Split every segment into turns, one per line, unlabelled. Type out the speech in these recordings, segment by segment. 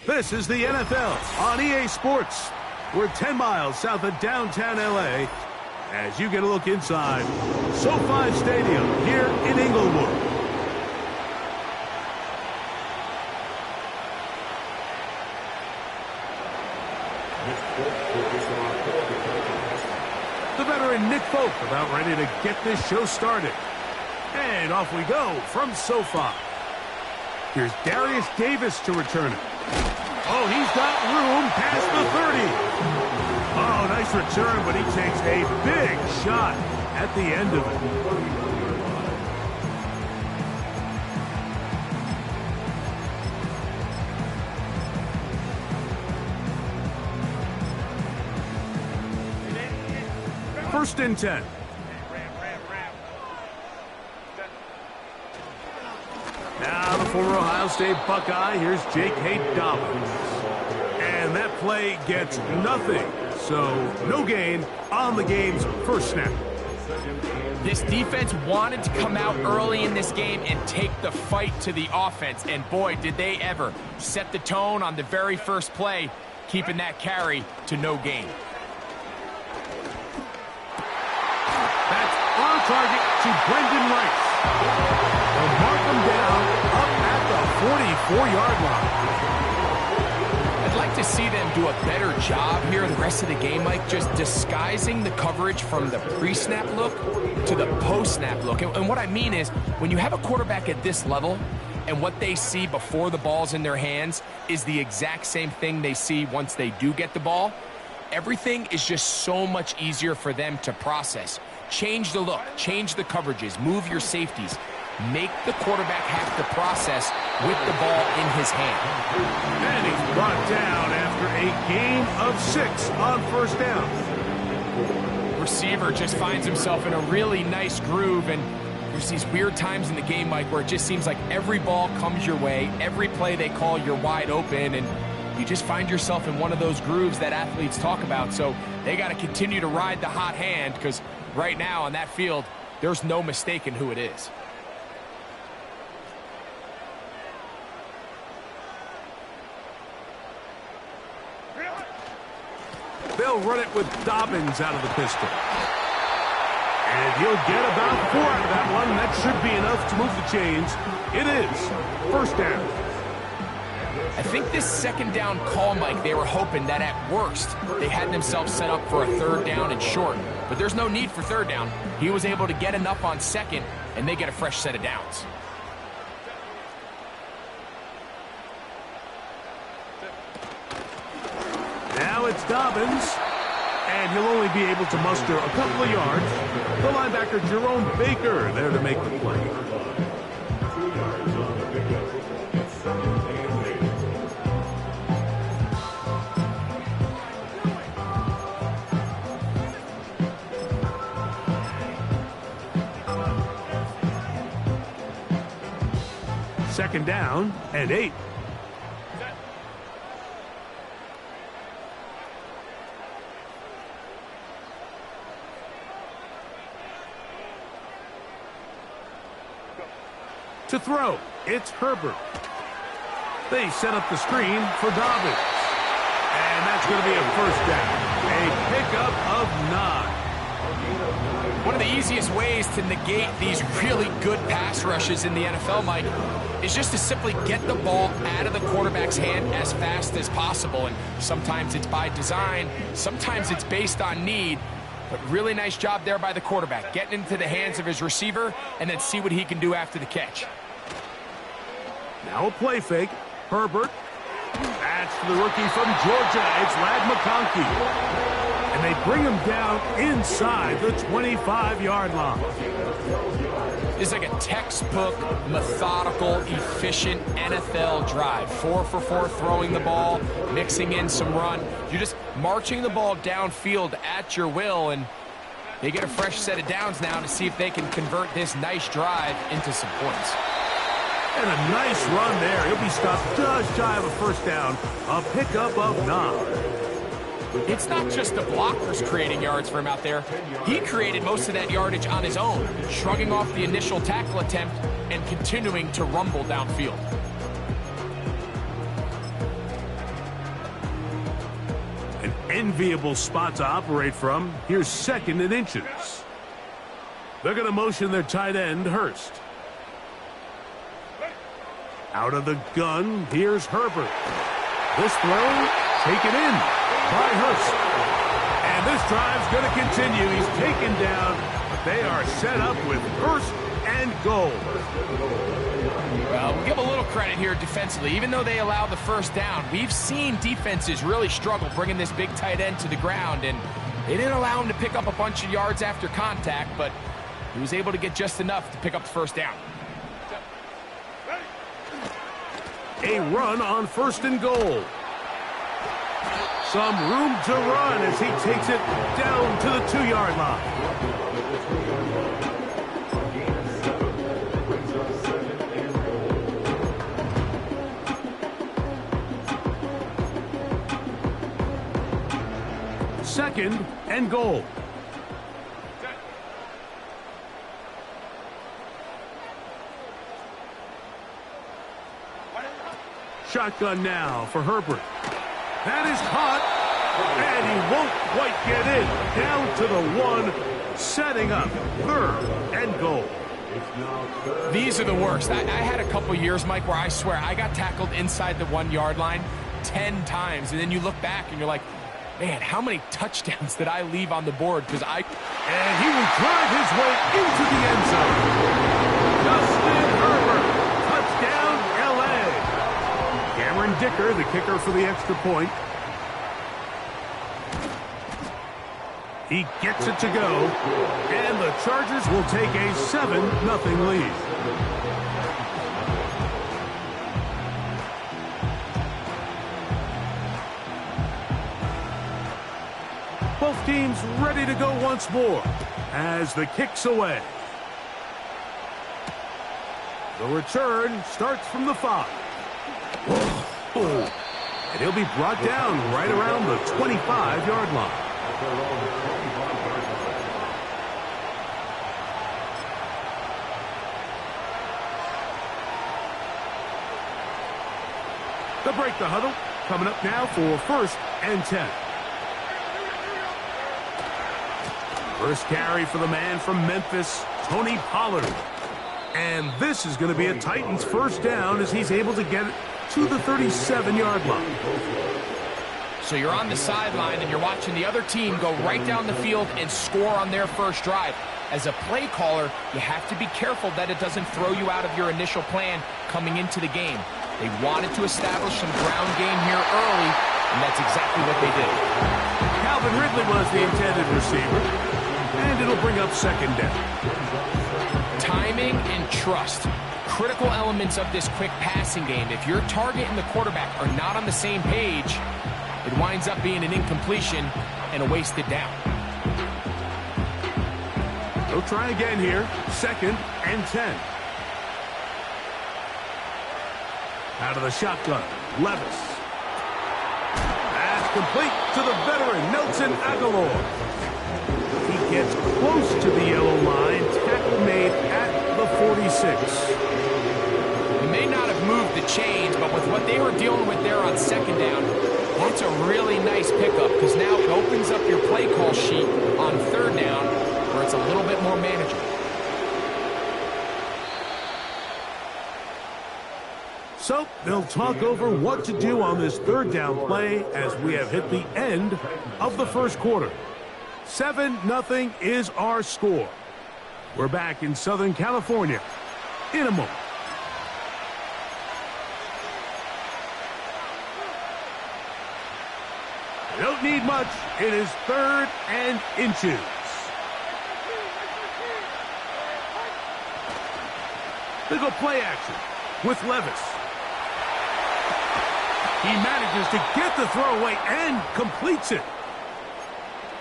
This is the NFL on EA Sports. We're 10 miles south of downtown LA as you get a look inside SoFi Stadium here in Inglewood. The veteran Nick Folk about ready to get this show started. And off we go from SoFi. Here's Darius Davis to return it. Oh, he's got room past the 30. Oh, nice return, but he takes a big shot at the end of it. First and 10. Now the former Ohio State Buckeye, here's Jake Dobbins. And that play gets nothing. So no gain on the game's first snap.
This defense wanted to come out early in this game and take the fight to the offense. And boy, did they ever set the tone on the very first play, keeping that carry to no gain.
That's on target to Brendan Rice. They'll mark him down up at the 44-yard line.
I'd like to see them do a better job here the rest of the game, Mike, just disguising the coverage from the pre-snap look to the post-snap look. And what I mean is, when you have a quarterback at this level and what they see before the ball's in their hands is the exact same thing they see once they do get the ball, everything is just so much easier for them to process. Change the look, change the coverages, move your safeties. Make the quarterback have to process with the ball in his hand.
And he's brought down after a gain of 6 on first down.
Receiver just finds himself in a really nice groove, and there's these weird times in the game, Mike, where it just seems like every ball comes your way, every play they call, you're wide open, and you just find yourself in one of those grooves that athletes talk about. So they got to continue to ride the hot hand, because right now on that field, there's no mistaking who it is.
They'll run it with Dobbins out of the pistol. And he'll get about 4 out of that one. That should be enough to move the chains. It is first down.
I think this second down call, Mike, they were hoping that at worst they had themselves set up for a third down and short. But there's no need for third down. He was able to get enough on second, and they get a fresh set of downs.
Now it's Dobbins, and he'll only be able to muster a couple of yards. The linebacker, Jerome Baker, there to make the play. Second down and 8. To throw, it's Herbert. They set up the screen for Dobbins. And that's going to be a first down. A pickup of 9.
One of the easiest ways to negate these really good pass rushes in the NFL, Mike, is just to simply get the ball out of the quarterback's hand as fast as possible. And sometimes it's by design, sometimes it's based on need. But really nice job there by the quarterback, getting into the hands of his receiver and then see what he can do after the catch.
Now a play fake. Herbert. That's the rookie from Georgia. It's Lad McConkey. And they bring him down inside the 25-yard line.
It's like a textbook, methodical, efficient NFL drive. 4 for 4 throwing the ball, mixing in some run. You're just marching the ball downfield at your will, and they get a fresh set of downs now to see if they can convert this nice drive into some points.
And a nice run there. He'll be stopped just shy of a first down. A pickup of 9.
It's not just the blockers creating yards for him out there. He created most of that yardage on his own, shrugging off the initial tackle attempt and continuing to rumble downfield.
An enviable spot to operate from. Here's 2nd and inches. They're going to motion their tight end, Hurst. Out of the gun, here's Herbert. This throw, taken in by Hurst. And this drive's going to continue. He's taken down, but they are set up with 1st and goal.
Well, we'll give a little credit here defensively. Even though they allow the first down, we've seen defenses really struggle bringing this big tight end to the ground, and they didn't allow him to pick up a bunch of yards after contact, but he was able to get just enough to pick up the first down.
A run on 1st and goal. Some room to run as he takes it down to the 2-yard line. Second and goal. Shotgun now for Herbert. That is caught, and he won't quite get in. Down to the 1, setting up 3rd and goal.
These are the worst. I had a couple years, Mike, where I swear I got tackled inside the 1-yard line 10 times, and then you look back and you're like, man, how many touchdowns did I leave on the board? And
he will drive his way into the end zone. Justin Herbert, touchdown, L.A. Cameron Dicker, the kicker for the extra point. He gets it to go, and the Chargers will take a 7-0 lead. Both teams ready to go once more as the kick's away. The return starts from the 5. And he'll be brought down right around the 25-yard line. They'll break the huddle. Coming up now for 1st and 10. First carry for the man from Memphis, Tony Pollard. And this is going to be a Titans first down as he's able to get it to the 37-yard line.
So you're on the sideline and you're watching the other team go right down the field and score on their first drive. As a play caller, you have to be careful that it doesn't throw you out of your initial plan coming into the game. They wanted to establish some ground game here early, and that's exactly what they did.
Calvin Ridley was the intended receiver, and it'll bring up 2nd down.
Timing and trust, critical elements of this quick passing game. If your target and the quarterback are not on the same page, it winds up being an incompletion and a wasted down.
They'll try again here. 2nd and 10. Out of the shotgun, Levis. Pass complete to the veteran, Nelson Aguilar. He gets close to the yellow line. Tackle made at the 46.
chains, but with what they were dealing with there on second down, that's a really nice pickup because now it opens up your play call sheet on third down where it's a little bit more manageable.
So they'll talk over what to do on this third down play as we have hit the end of the first quarter. 7-0 is our score. We're back in Southern California in a moment. They don't need much. It is 3rd and inches. They go play action with Levis. He manages to get the throw away and completes it.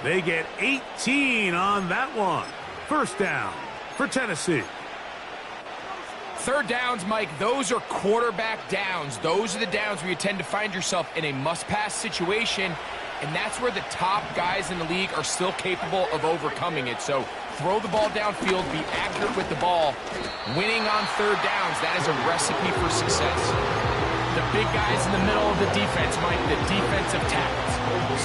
They get 18 on that one. First down for Tennessee.
Third downs, Mike, those are quarterback downs. Those are the downs where you tend to find yourself in a must-pass situation, and that's where the top guys in the league are still capable of overcoming it. So throw the ball downfield, be accurate with the ball. Winning on third downs, that is a recipe for success. The big guys in the middle of the defense, Mike, the defensive tackles.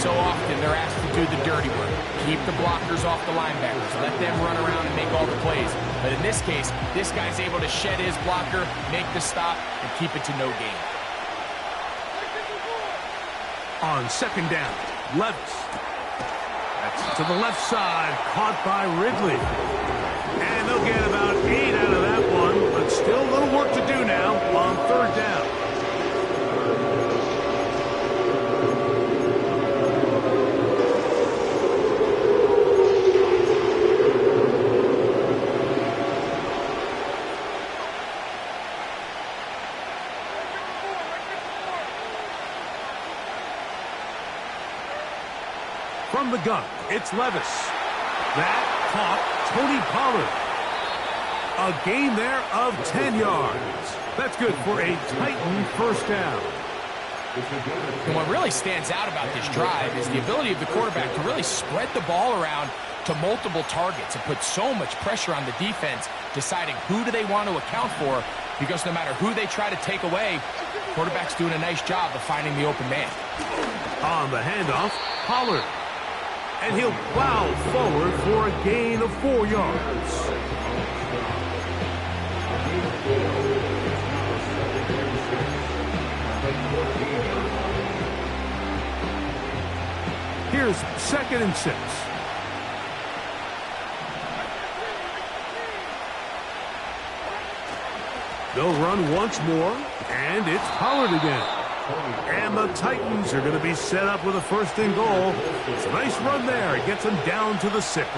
So often they're asked to do the dirty work. Keep the blockers off the linebackers. Let them run around and make all the plays. But in this case, this guy's able to shed his blocker, make the stop, and keep it to no gain.
On second down, Levis. That's to the left side, caught by Ridley. And they'll get about 8 out of that one, but still a little work to do now on third down. From the gun, it's Levis. That caught Tony Pollard. A gain there of 10 yards. That's good for a Titan first down.
And what really stands out about this drive is the ability of the quarterback to really spread the ball around to multiple targets and put so much pressure on the defense, deciding who do they want to account for, because no matter who they try to take away, quarterback's doing a nice job of finding the open man.
On the handoff, Pollard. And he'll plow forward for a gain of 4 yards. Here's 2nd and 6. They'll run once more, and it's Pollard again. And the Titans are going to be set up with a 1st and goal. It's a nice run there. It gets them down to the 6.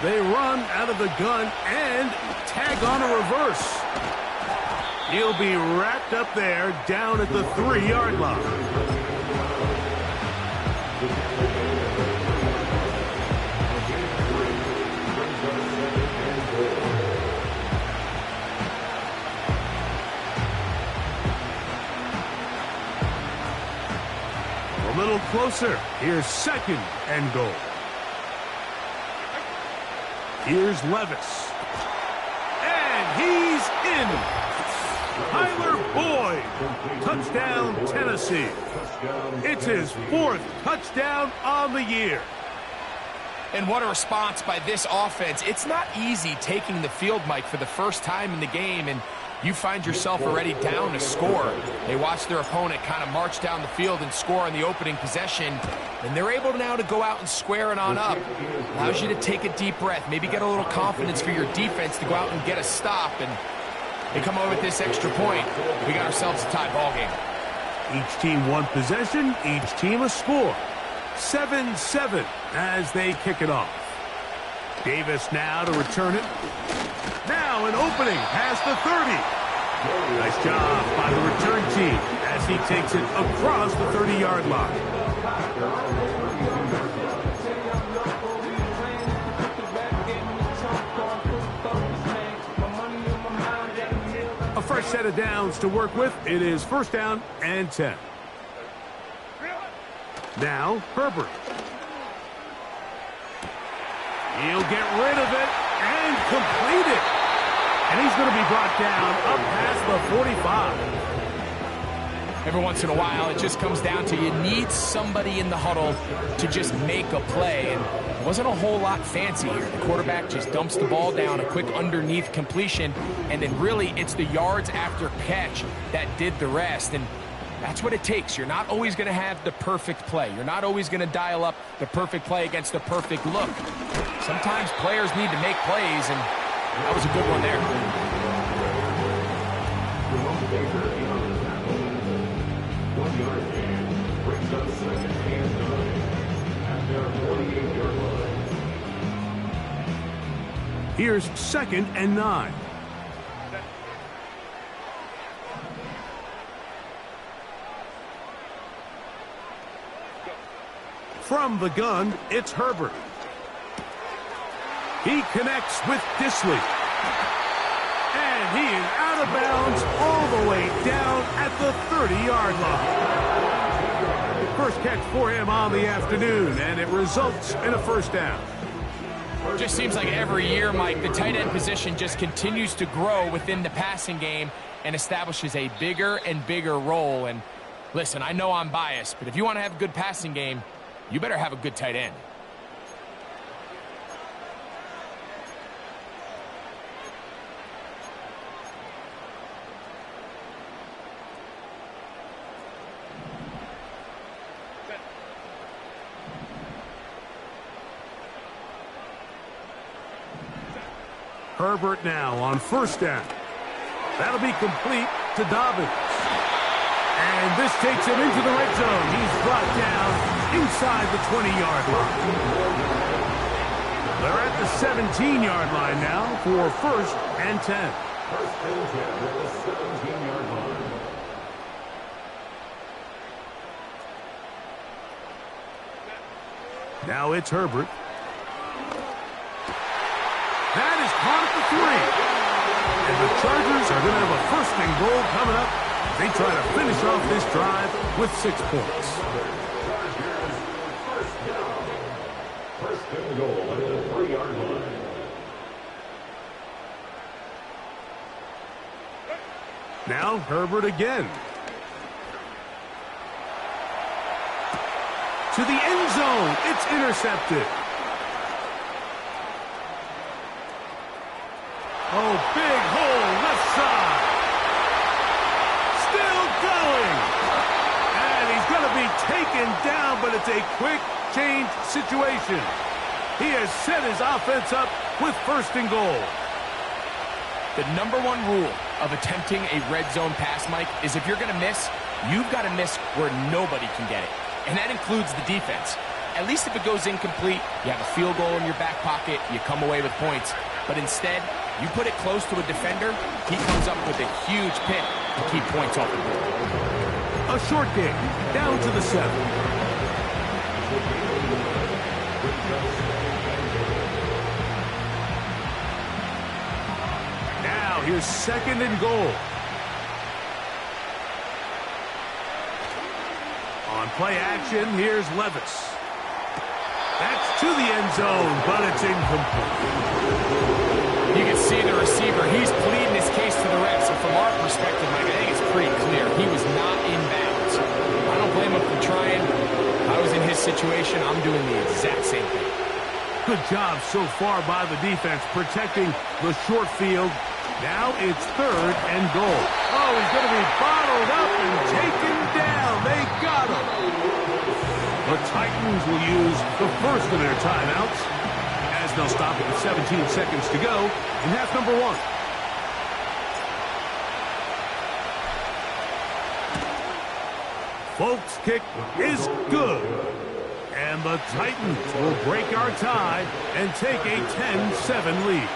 They run out of the gun and tag on a reverse. He'll be wrapped up there down at the 3-yard line. A little closer. Here's 2nd and goal. Here's Levis. And he's in. Tyler Boyd. Touchdown, Tennessee. It's his 4th touchdown on the year.
And what a response by this offense. It's not easy taking the field, Mike, for the first time in the game, and you find yourself already down a score. They watch their opponent kind of march down the field and score on the opening possession, and they're able now to go out and square it on up. Allows you to take a deep breath, maybe get a little confidence for your defense to go out and get a stop, and they come over with this extra point. We got ourselves a tie ball game.
Each team one possession, each team a score. 7-7 as they kick it off. Davis now to return it. Now an opening past the 30. Nice job by the return team as he takes it across the 30-yard line. A fresh set of downs to work with. It is 1st down and 10. Now Herbert. He'll get rid of it and complete it. And he's going to be brought down up past the 45.
Every once in a while, it just comes down to you need somebody in the huddle to just make a play. And it wasn't a whole lot fancy here. The quarterback just dumps the ball down, a quick underneath completion, and then really it's the yards after catch that did the rest. And that's what it takes. You're not always going to have the perfect play. You're not always going to dial up the perfect play against the perfect look. Sometimes players need to make plays, and that was a good one there.
Here's 2nd and 9. From the gun, it's Herbert. He connects with Disley. And he is out of bounds all the way down at the 30-yard line. First catch for him on the afternoon, and it results in a first down.
Just seems like every year, Mike, the tight end position just continues to grow within the passing game and establishes a bigger and bigger role. And listen, I know I'm biased, but if you want to have a good passing game, you better have a good tight end.
Herbert now on first down. That'll be complete to Dobbins. And this takes him into the red zone. He's brought down inside the 20-yard line. They're at the 17-yard line now for 1st and 10.
First and 10 at the 17-yard line.
Now it's Herbert. That is caught at the 3. And the Chargers are going to have a 1st and goal coming up. They try to finish off this drive with 6 points.
First and goal at the 3-yard line.
Now Herbert again. To the end zone. It's intercepted. Oh, big hole, left side. Still going. And he's going to be taken down, but it's a quick change situation. He has set his offense up with 1st and goal.
The #1 rule of attempting a red zone pass, Mike, is if you're going to miss, you've got to miss where nobody can get it. And that includes the defense. At least if it goes incomplete, you have a field goal in your back pocket, you come away with points. But instead, you put it close to a defender, he comes up with a huge pick to keep points off the board.
A short game, down to the 7. Now here's 2nd and goal. On play action, here's Levis. That's to the end zone, but it's incomplete.
You can see the receiver. He's pleading his case to the refs. And from our perspective, Mike, I think it's pretty clear. He was not in bounds. I don't blame him for trying. If I was in his situation, I'm doing the exact same thing.
Good job so far by the defense protecting the short field. Now it's 3rd and goal. Oh, he's going to be bottled up and taken down. They got him. The Titans will use the first of their timeouts as they'll stop it with 17 seconds to go in half number 1. Folks' kick is good. And the Titans will break our tie and take a 10-7 lead.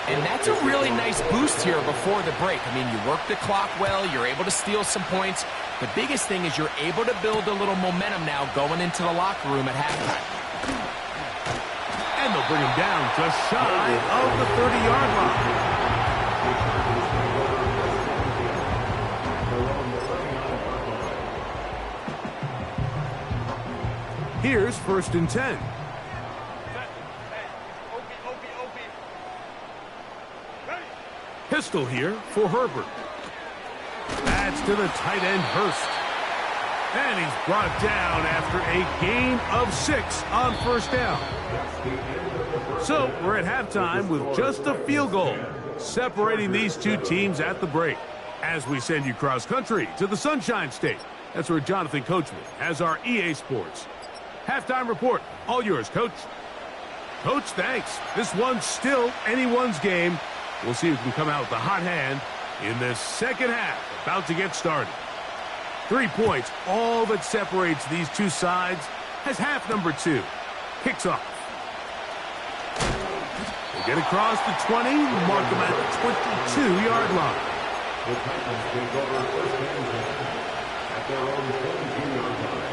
And that's a really nice boost here before the break. I mean, you work the clock well, you're able to steal some points. The biggest thing is you're able to build a little momentum now going into the locker room at halftime.
And they'll bring him down just shy of the 30-yard line. Here's 1st and 10. pistol here for Herbert. That's to the tight end, Hurst. And he's brought down after a gain of 6 on first down. So we're at halftime with just a field goal separating these two teams at the break. As we send you cross-country to the Sunshine State. That's where Jonathan Coachman has our EA Sports halftime report. All yours, Coach. Coach, thanks. This one's still anyone's game. We'll see who can come out with the hot hand in the second half. About to get started. 3 points, all that separates these two sides, as half number 2 kicks off. They get across the 20, mark them at the 22-yard line.
The Titans take over first and 10 at their own 22-yard line.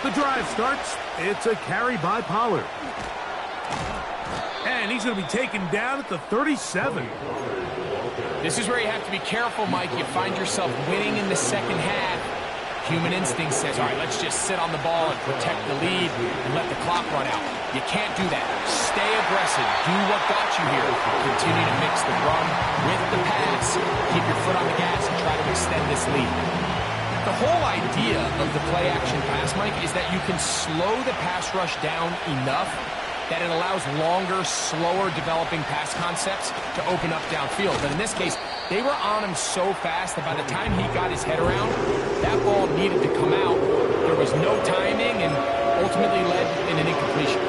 The drive starts. It's a carry by Pollard. And he's going to be taken down at the 37.
This is where you have to be careful, Mike. You find yourself winning in the second half. Human instinct says, all right, let's just sit on the ball and protect the lead and let the clock run out. You can't do that. Stay aggressive. Do what got you here. Continue to mix the run with the pass. Keep your foot on the gas and try to extend this lead. The whole idea of the play-action pass, Mike, is that you can slow the pass rush down enough that it allows longer, slower developing pass concepts to open up downfield. But in this case, they were on him so fast that by the time he got his head around, that ball needed to come out. There was no timing and ultimately led in an incompletion.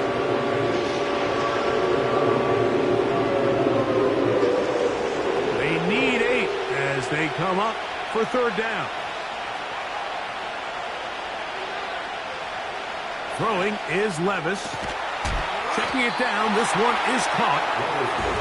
They need 8 as they come up for third down. Throwing is Levis. Checking it down, this one is caught.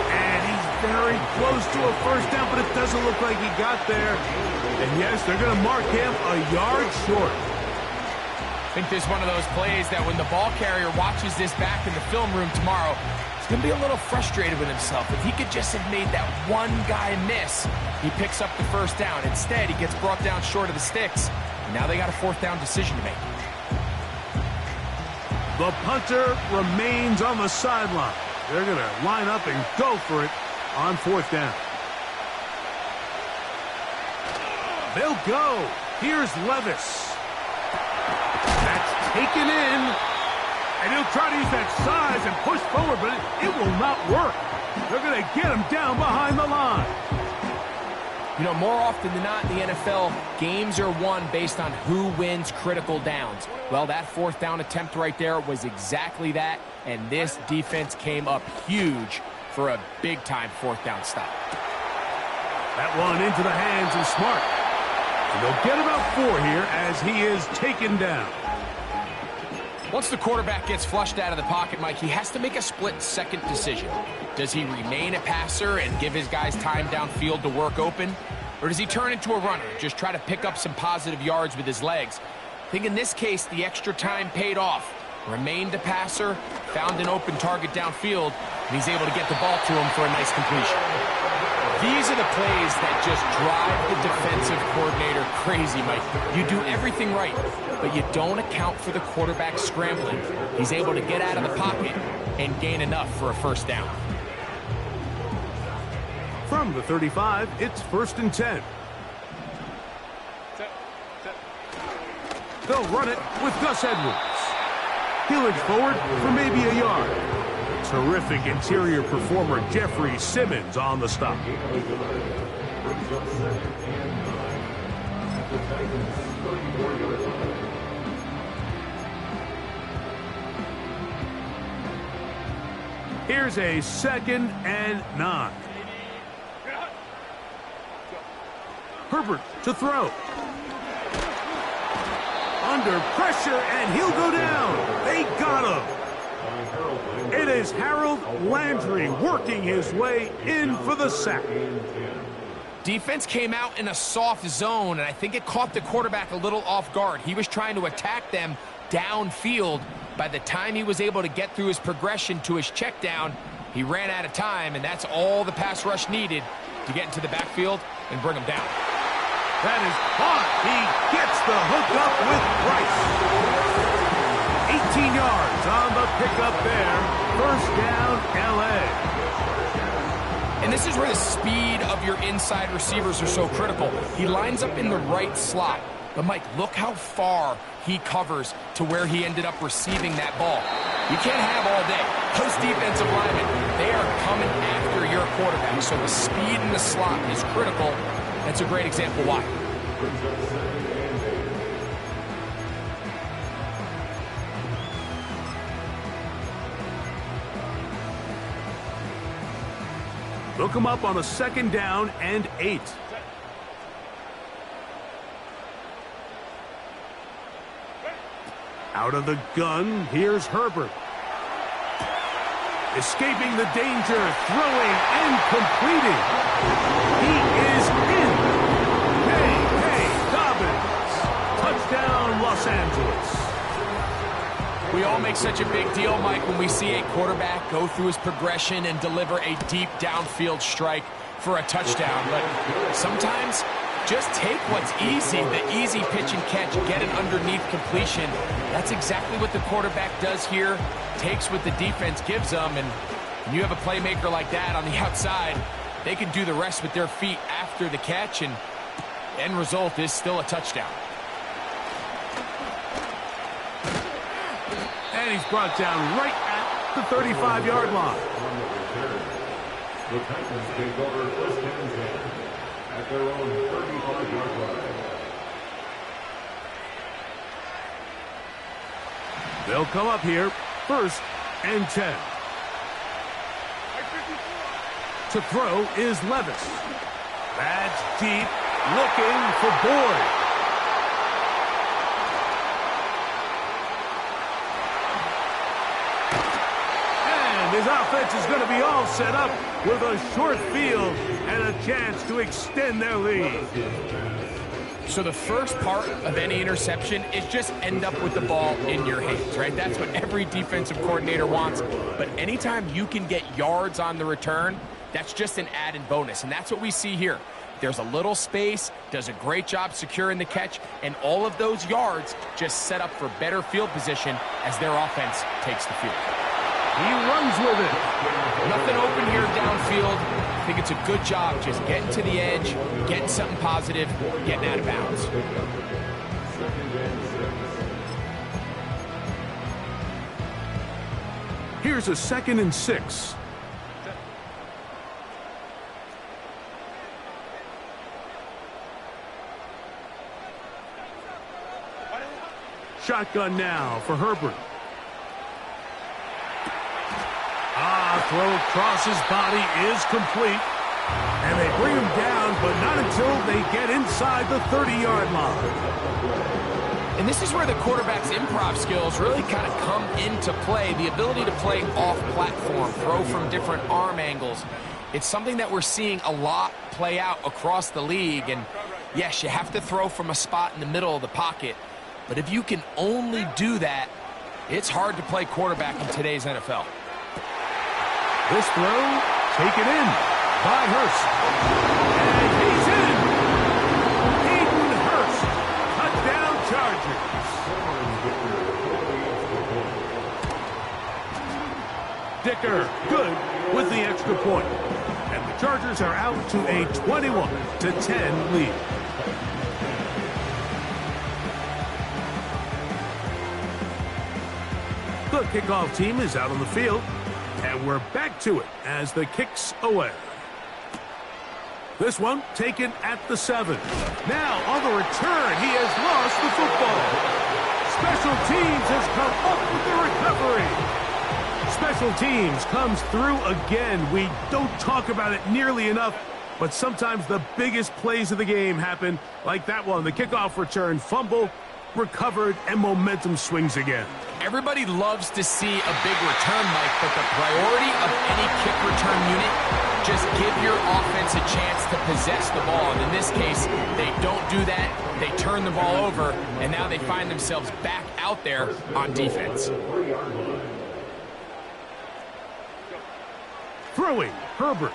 And he's very close to a first down, but it doesn't look like he got there. And yes, they're going to mark him a yard short.
I think this is one of those plays that when the ball carrier watches this back in the film room tomorrow, he's going to be a little frustrated with himself. If he could just have made that one guy miss, he picks up the first down. Instead, he gets brought down short of the sticks. And now they got a fourth down decision to make.
The punter remains on the sideline. They're going to line up and go for it on fourth down. They'll go. Here's Levis. That's taken in. And he'll try to use that size and push forward, but it will not work. They're going to get him down behind the line.
You know, more often than not in the NFL, games are won based on who wins critical downs. Well, that fourth down attempt right there was exactly that, and this defense came up huge for a big-time fourth down stop.
That one into the hands of Smart. And they'll get about 4 here as he is taken down.
Once the quarterback gets flushed out of the pocket, Mike, he has to make a split-second decision. Does he remain a passer and give his guys time downfield to work open? Or does he turn into a runner, just try to pick up some positive yards with his legs? I think in this case, the extra time paid off. Remained a passer, found an open target downfield, and he's able to get the ball to him for a nice completion. These are the plays that just drive the defensive coordinator crazy, Mike. You do everything right, but you don't account for the quarterback scrambling. He's able to get out of the pocket and gain enough for a first down.
From the 35, it's 1st and 10. They'll run it with Gus Edwards. He'll edge forward for maybe a yard. Terrific interior performer Jeffrey Simmons on the stop. Here's a 2nd and 9. Herbert to throw. Under pressure, and he'll go down. They got him. It is Harold Landry working his way in for the sack.
Defense came out in a soft zone, and I think it caught the quarterback a little off guard. He was trying to attack them downfield. By the time he was able to get through his progression to his check down, he ran out of time, and that's all the pass rush needed to get into the backfield and bring him down.
That is caught. He gets the hook up with Price. 18 yards on the pickup there. First down, L.A.
And this is where the speed of your inside receivers are so critical. He lines up in the right slot. But, Mike, look how far he covers to where he ended up receiving that ball. You can't have all day. Those defensive linemen, they are coming after your quarterback. So the speed in the slot is critical. That's a great example why.
Look him up on a 2nd down and 8. Out of the gun, here's Herbert. Escaping the danger, throwing and completing. He is in. Hey, Dobbins. Touchdown, Los Angeles.
We all make such a big deal, Mike, when we see a quarterback go through his progression and deliver a deep downfield strike for a touchdown. But sometimes just take what's easy, the easy pitch and catch, get it underneath completion. That's exactly what the quarterback does here, takes what the defense gives them, and when you have a playmaker like that on the outside, they can do the rest with their feet after the catch, and the end result is still a touchdown.
And he's brought down right at the 35-yard line.
The Titans take over first and 10 at their own 35-yard line.
They'll come up here, 1st and 10. To throw is Levis. That's deep, looking for Boyd. His offense is going to be all set up with a short field and a chance to extend their lead.
So the first part of any interception is just end up with the ball in your hands, right? That's what every defensive coordinator wants. But anytime you can get yards on the return, that's just an added bonus. And that's what we see here. There's a little space, does a great job securing the catch, and all of those yards just set up for better field position as their offense takes the field.
He runs with it.
Nothing open here downfield. I think it's a good job just getting to the edge, getting something positive, getting out of bounds.
Here's a 2nd and 6. Shotgun now for Herbert. Throw across his body is complete. And they bring him down, but not until they get inside the 30-yard line.
And this is where the quarterback's improv skills really kind of come into play. The ability to play off-platform, throw from different arm angles. It's something that we're seeing a lot play out across the league. And yes, you have to throw from a spot in the middle of the pocket. But if you can only do that, it's hard to play quarterback in today's NFL.
This throw taken in by Hurst. And he's in. Hayden Hurst. Touchdown Chargers. Dicker good with the extra point. And the Chargers are out to a 21-10 lead. The kickoff team is out on the field. And we're back to it as the kick's away. This one taken at the 7. Now on the return, he has lost the football. Special teams has come up with the recovery. Special teams comes through again. We don't talk about it nearly enough, but sometimes the biggest plays of the game happen like that one. The kickoff return, fumble, recovered, and momentum swings again.
Everybody loves to see a big return, Mike, but the priority of any kick return unit, just give your offense a chance to possess the ball. And in this case, they don't do that. They turn the ball over, and now they find themselves back out there on defense.
Throwing, Herbert.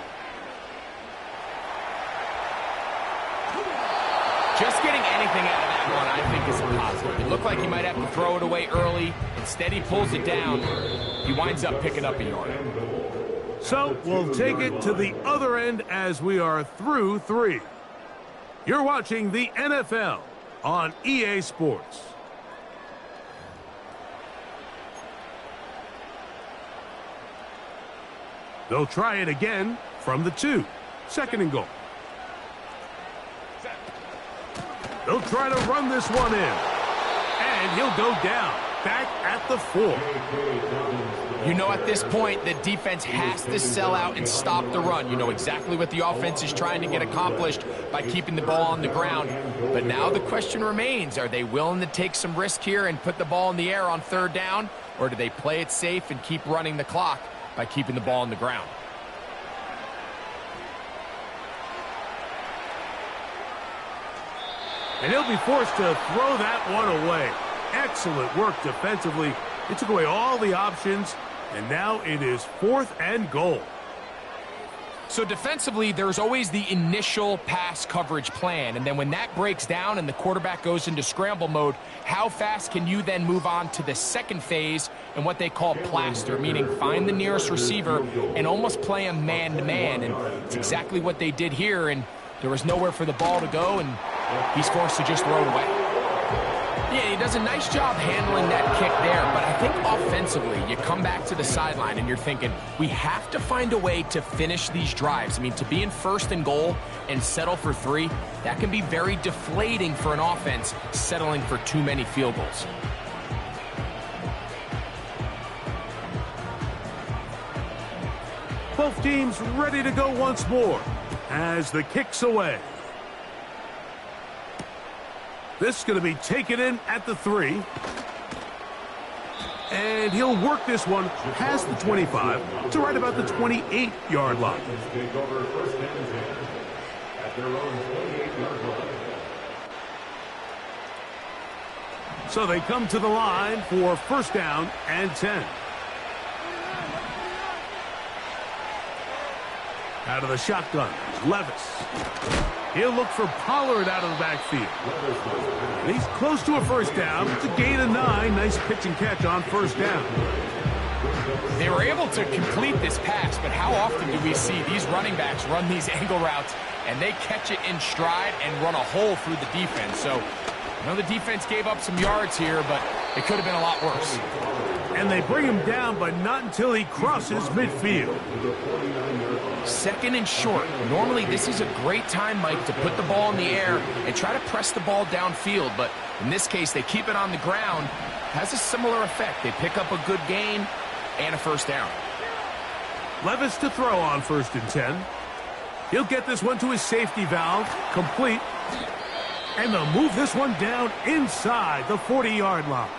Just getting anything out of that one, I think, is a positive. It looked like he might have to throw it away early. Instead, he pulls it down. He winds up picking up a yard.
So we'll take it to the other end as we are through 3. You're watching the NFL on EA Sports. They'll try it again from the 2. 2nd and goal. They'll try to run this one in. And he'll go down, back at the 4.
You know, at this point, the defense has to sell out and stop the run. You know exactly what the offense is trying to get accomplished by keeping the ball on the ground. But now the question remains, are they willing to take some risk here and put the ball in the air on 3rd down? Or do they play it safe and keep running the clock by keeping the ball on the ground?
And he'll be forced to throw that one away. Excellent work defensively. It took away all the options, and now it is 4th and goal.
So defensively, there's always the initial pass coverage plan, and then when that breaks down and the quarterback goes into scramble mode, how fast can you then move on to the 2nd phase and what they call plaster, meaning find the nearest receiver and almost play him man-to-man, and it's exactly what they did here, and there was nowhere for the ball to go, and he's forced to just throw it away. Yeah, he does a nice job handling that kick there, but I think offensively, you come back to the sideline and you're thinking, we have to find a way to finish these drives. I mean, to be in 1st and goal and settle for 3, that can be very deflating for an offense settling for too many field goals.
Both teams ready to go once more as the kick's away. This is going to be taken in at the 3. And he'll work this one past the 25 to right about the 28-yard line. So they come to the line for 1st down and 10. Out of the shotgun, Levis. He'll look for Pollard out of the backfield. And he's close to a 1st down. It's a gain of 9. Nice pitch and catch on 1st down.
They were able to complete this pass, but how often do we see these running backs run these angle routes and they catch it in stride and run a hole through the defense? So I know the defense gave up some yards here, but it could have been a lot worse.
And they bring him down, but not until he crosses midfield.
2nd and short. Normally, this is a great time, Mike, to put the ball in the air and try to press the ball downfield. But in this case, they keep it on the ground. Has a similar effect. They pick up a good gain and a 1st down.
Levis to throw on 1st and 10. He'll get this one to his safety valve, complete. And they'll move this one down inside the 40-yard line.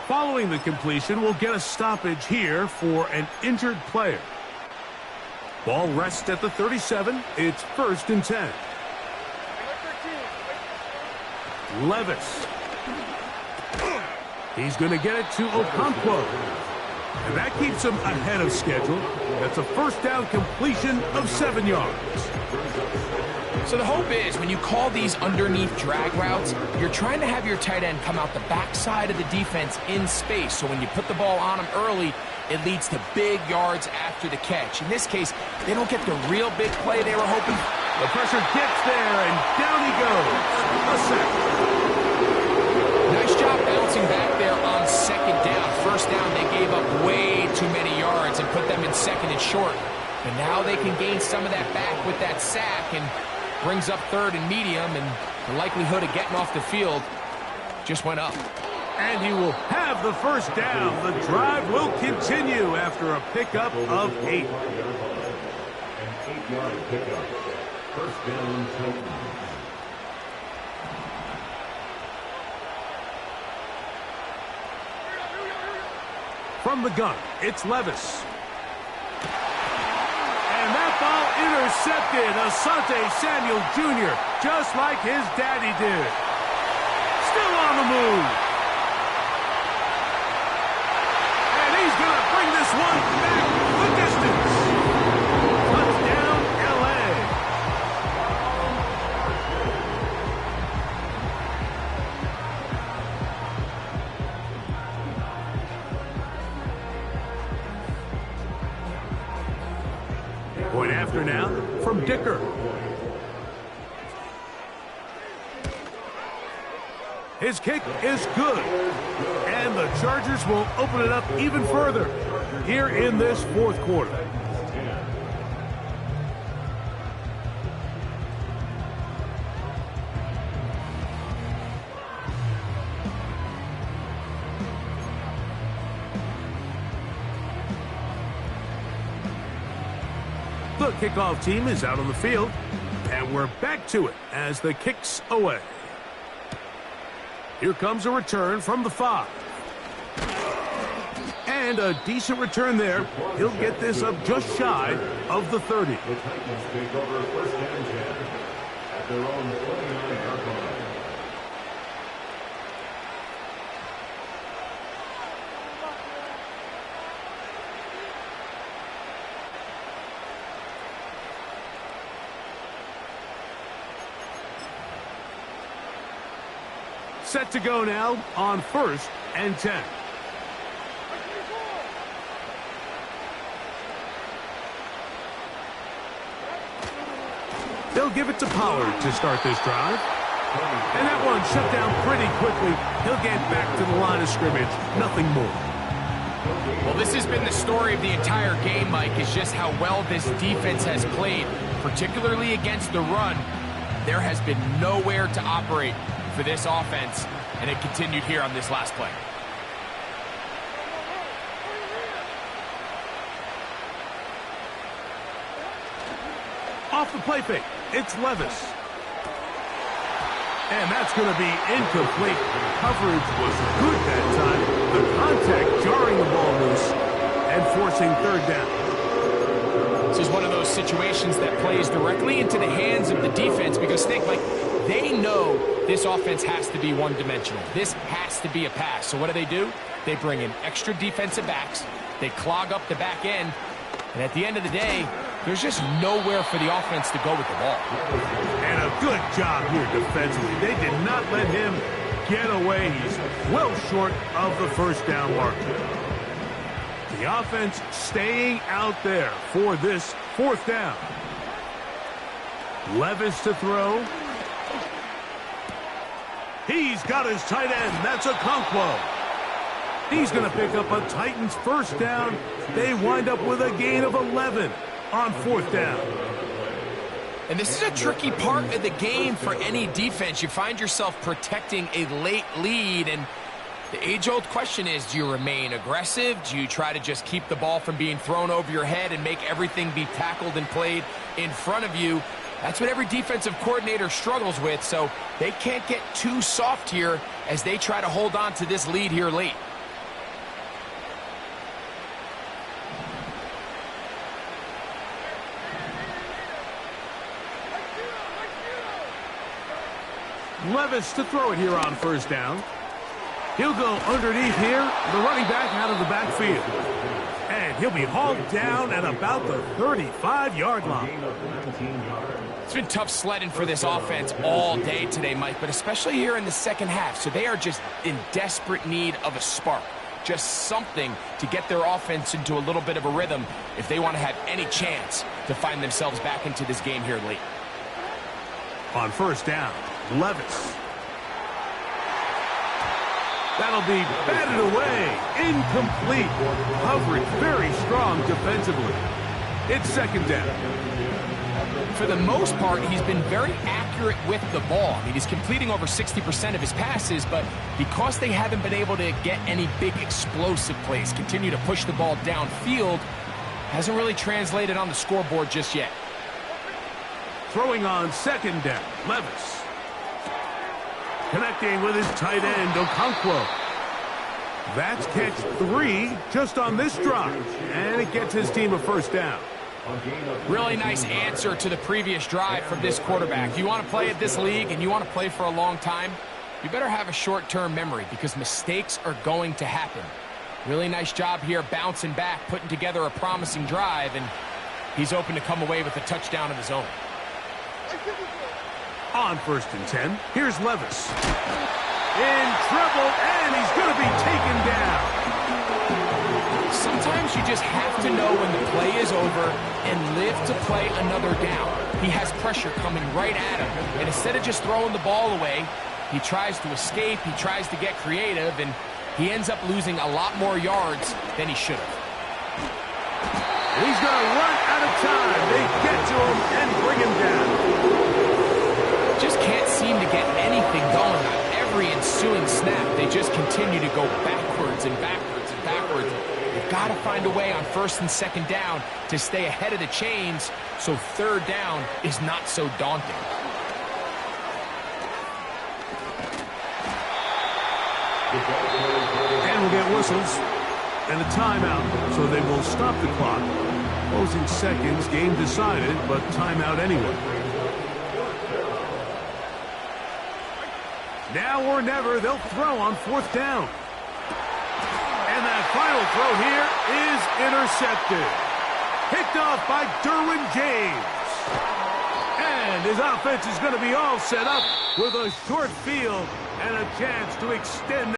Following the completion, we'll get a stoppage here for an injured player. Ball rests at the 37. It's 1st and 10. Levis. He's going to get it to Okonkwo. And that keeps him ahead of schedule. That's a 1st down completion of 7 yards.
So the hope is when you call these underneath drag routes, you're trying to have your tight end come out the backside of the defense in space. So when you put the ball on him early, it leads to big yards after the catch. In this case, they don't get the real big play they were hoping.
The pressure gets there, and down he goes. A sack.
Nice job bouncing back there on 2nd down. 1st down, they gave up way too many yards and put them in 2nd and short. But now they can gain some of that back with that sack and brings up 3rd and medium, and the likelihood of getting off the field just went up.
And he will have the 1st down. The drive will continue after a pickup of 8.
An 8-yard pickup. 1st down, Titans.
From the gun, it's Levis. And that ball intercepted. Asante Samuel Jr., just like his daddy did. Still on the move. And he's going to bring this one back the distance. Touchdown, L.A. Dicker. His kick is good. And the Chargers will open it up even further here in this fourth quarter. The kickoff team is out on the field, and we're back to it as the kick's away. Here comes a return from the 5. And a decent return there. He'll get this up just shy of the 30.
The Titans take over first and 10 at their own 29-yard line.
Set to go now on first and 10. They'll give it to Pollard to start this drive. And that one shut down pretty quickly. He'll get back to the line of scrimmage. Nothing more.
Well, this has been the story of the entire game, Mike, is just how well this defense has played, particularly against the run. There has been nowhere to operate for this offense, and it continued here on this last play.
Off the play fake, it's Levis. And that's going to be incomplete. Coverage was good that time. The contact jarring the ball loose and forcing third down.
This is one of those situations that plays directly into the hands of the defense because, think, like, they know this offense has to be one-dimensional. This has to be a pass. So what do? They bring in extra defensive backs. They clog up the back end. And at the end of the day, there's just nowhere for the offense to go with the ball.
And a good job here defensively. They did not let him get away. He's well short of the first down mark. The offense staying out there for this fourth down. Levis to throw. He's got his tight end. That's a Okonkwo. He's going to pick up a Titans first down. They wind up with a gain of 11 on fourth down.
And this is a tricky part of the game for any defense. You find yourself protecting a late lead, and the age-old question is, do you remain aggressive? Do you try to just keep the ball from being thrown over your head and make everything be tackled and played in front of you? That's what every defensive coordinator struggles with, so they can't get too soft here as they try to hold on to this lead here late.
Levis to throw it here on first down. He'll go underneath here, the running back out of the backfield. And he'll be hauled down at about the 35-yard line.
It's been tough sledding for this offense all day today, Mike, but especially here in the second half. So they are just in desperate need of a spark, just something to get their offense into a little bit of a rhythm if they want to have any chance to find themselves back into this game here late.
On first down, Levis. That'll be batted away. Incomplete. Coverage very strong defensively. It's second down.
For the most part, he's been very accurate with the ball. I mean, he's completing over 60% of his passes, but because they haven't been able to get any big explosive plays, continue to push the ball downfield, hasn't really translated on the scoreboard just yet.
Throwing on second down, Levis. Connecting with his tight end, Okonkwo. That's catch 3 just on this drive, and it gets his team a first down.
Really nice answer to the previous drive from this quarterback. You want to play at this league and you want to play for a long time, you better have a short-term memory because mistakes are going to happen. Really nice job here bouncing back, putting together a promising drive, and he's open to come away with a touchdown of his own.
On first and 10, here's Levis. In trouble, and he's going to be taken down.
Sometimes you just have to know when the play is over and live to play another down. he has pressure coming right at him. And instead of just throwing the ball away, he tries to escape, he tries to get creative, and he ends up losing a lot more yards than he should have.
He's going to run out of time. They get to him and bring him down.
Just can't seem to get anything going on every ensuing snap. They just continue to go backwards and backwards and backwards. You've got to find a way on first and second down to stay ahead of the chains so third down is not so daunting.
And we'll get whistles and a timeout, so they will stop the clock. Closing seconds, game decided, but timeout anyway. Now or never, they'll throw on fourth down. And that final throw here is intercepted. Picked off by Derwin James. And his offense is going to be all set up with a short field and a chance to extend